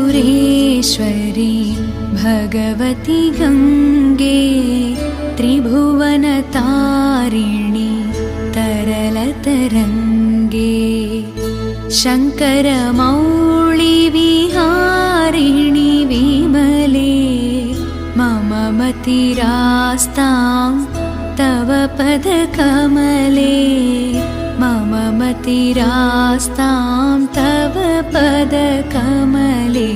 त्रिपुरेश्वरी भगवती गंगे त्रिभुवनतारिणी तरलतरंगे शंकरमौळि विहारिणी विमले मम मतिरास्तां तव पदकमले मम मतिरास्तां तव पदकमले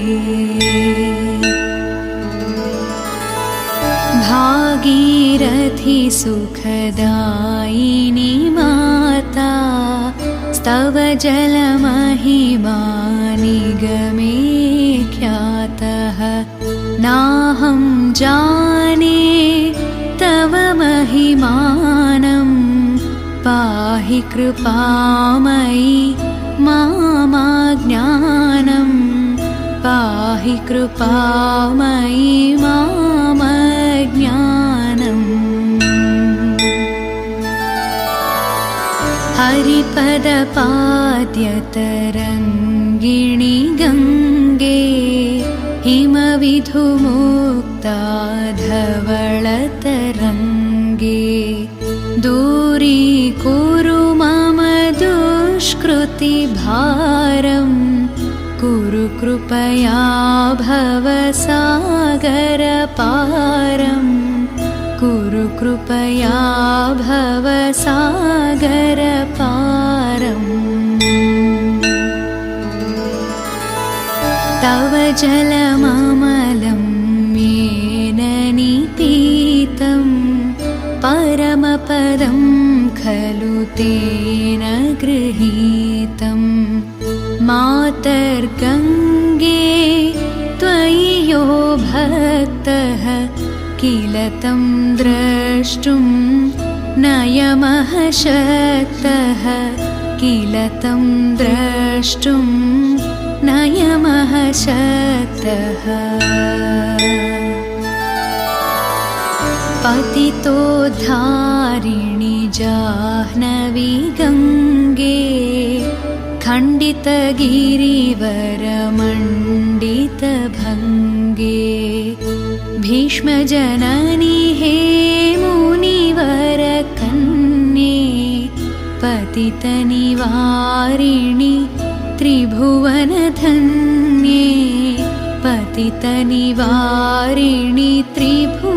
भागीरथी सुखदायिनी माता स्तव जलमहिमा निगमे ख्यातः नाहं जाने तव महिमानं पाहि कृपामयि मामज्ञानं पाहि कृपामयि मामज्ञानम् हरिपदपाद्यतरङ्गिणि गङ्गे हिमविधुमुक्ता धवळतरङ्गे दूरीकुरु मम दुष्कृतिभारं कुरु कृपया भवसागरपारं कुरु कृपया भवसागरपारम् तव जलममलं येन निपीतं परमपदं खलु तेन गृहीतं मातर्गङ्गे त्वयि यो भक्तः किल तं द्रष्टुं नयमः शक्तः किल तं द्रष्टुं नयमः शक्तः पतितोद्धारिणि जाह्नवी गङ्गे खण्डितगिरिवरमण्डितभङ्गे भीष्मजननी हे मुनिवरकन्ये पतितनिवारिणि त्रिभुवनधन्ये पतितनिवारिणि त्रिभुवनधन्ये।